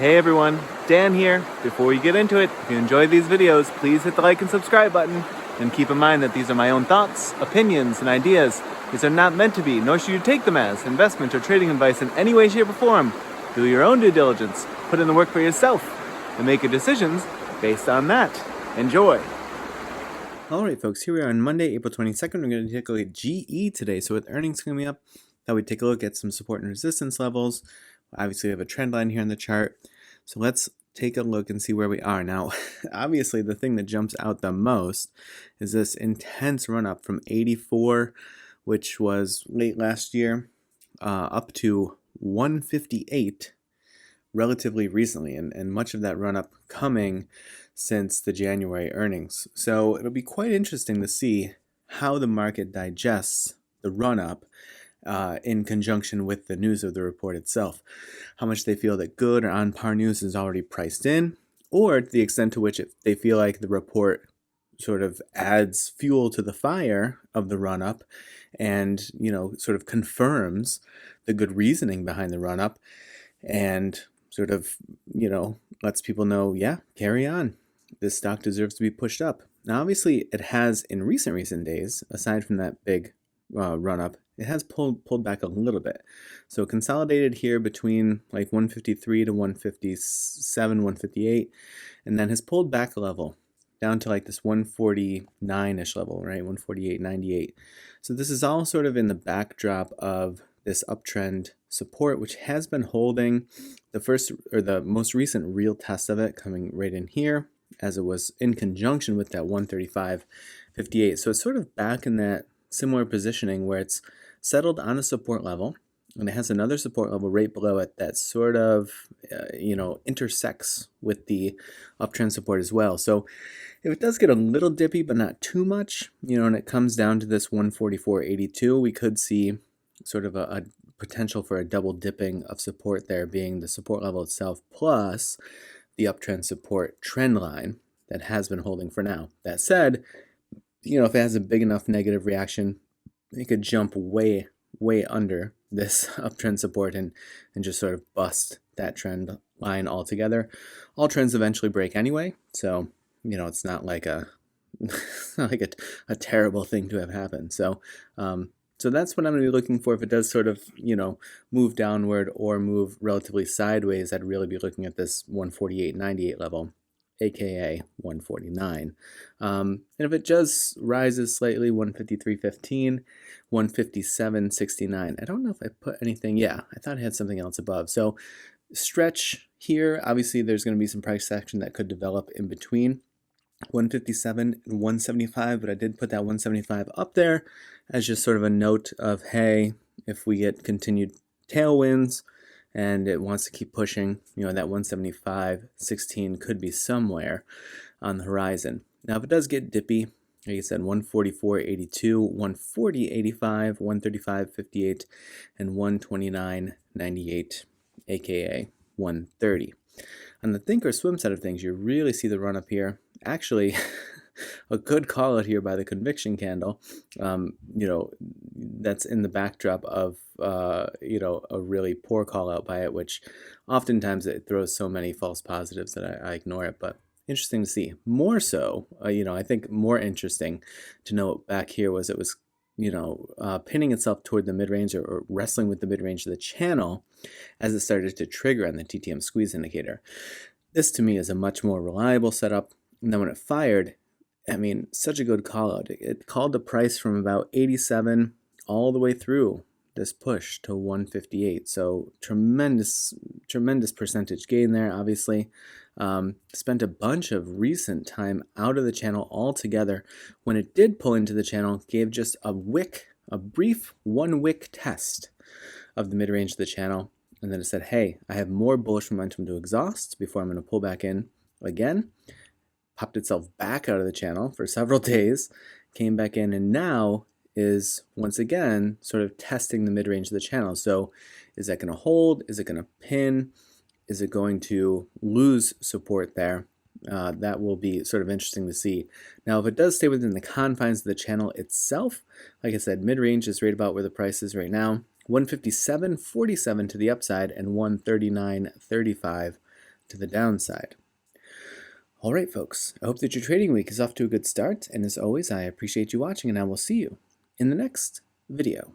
Hey everyone, Dan here. Before we get into it, if you enjoy these videos, please hit the like and subscribe button. And keep in mind that these are my own thoughts, opinions, and ideas. These are not meant to be, nor should you take them as, investment or trading advice in any way, shape, or form. Do your own due diligence, put in the work for yourself, and make your decisions based on that. Enjoy. Alright folks, here we are on Monday, April 22nd. We're going to take a look at GE today. So with earnings coming up, thought we'd take a look at some support and resistance levels. Obviously we have a trend line here on the chart. So let's take a look and see where we are. Now, obviously the thing that jumps out the most is this intense run up from 84, which was late last year, up to 158 relatively recently, and much of that run up coming since the January earnings. So it'll be quite interesting to see how the market digests the run up in conjunction with the news of the report itself. How much they feel that good or on par news is already priced in, or to the extent to which they feel like the report sort of adds fuel to the fire of the run up and, sort of confirms the good reasoning behind the run up and sort of, lets people know, yeah, carry on. This stock deserves to be pushed up. Now, obviously, it has in recent days, aside from that big run up, it has pulled back a little bit. So consolidated here between like 153 to 157, 158, and then has pulled back a level down to like this 149-ish level, right? 148.98. So this is all sort of in the backdrop of this uptrend support, which has been holding. The most recent real test of it coming right in here, as it was in conjunction with that 135.58. So it's sort of back in that similar positioning where it's settled on a support level, and it has another support level right below it that sort of, intersects with the uptrend support as well. So if it does get a little dippy, but not too much, and it comes down to this 144.82, we could see sort of a potential for a double dipping of support there, being the support level itself plus the uptrend support trend line that has been holding for now. That said, if it has a big enough negative reaction, it could jump way under this uptrend support and just sort of bust that trend line altogether. All trends eventually break anyway, so it's not like a a terrible thing to have happened. So that's what I'm going to be looking for. If it does sort of move downward or move relatively sideways, I'd really be looking at this 148.98 level, aka 149. And if it just rises slightly, 153.15, 157.69. I don't know if I put anything. Yeah, I thought I had something else above. So stretch here. Obviously, there's going to be some price action that could develop in between 157 and 175, but I did put that 175 up there as just sort of a note of, hey, if we get continued tailwinds and it wants to keep pushing, that 175.16 could be somewhere on the horizon. Now, if it does get dippy, like I said, 144.82, 140.85, 135.58, and 129.98, aka 130. On the think or swim side of things, you really see the run up here. Actually, a good call out here by the conviction candle. That's in the backdrop of a really poor call out by it, which oftentimes it throws so many false positives that I ignore it. But interesting to see. More so, I think more interesting to note back here was it was pinning itself toward the mid-range or wrestling with the mid-range of the channel as it started to trigger on the TTM squeeze indicator. This to me is a much more reliable setup. And then when it fired, such a good call out. It called the price from about 87 all the way through this push to 158. So tremendous percentage gain there, obviously. Spent a bunch of recent time out of the channel altogether. When it did pull into the channel, gave just a brief one wick test of the mid-range of the channel. And then it said, hey, I have more bullish momentum to exhaust before I'm going to pull back in again. Popped itself back out of the channel for several days, came back in, and now is once again sort of testing the mid-range of the channel. So is that going to hold? Is it going to pin? Is it going to lose support there? That will be sort of interesting to see. Now, if it does stay within the confines of the channel itself, like I said, mid-range is right about where the price is right now. 157.47 to the upside and 139.35 to the downside. All right, folks, I hope that your trading week is off to a good start, and as always, I appreciate you watching, and I will see you in the next video.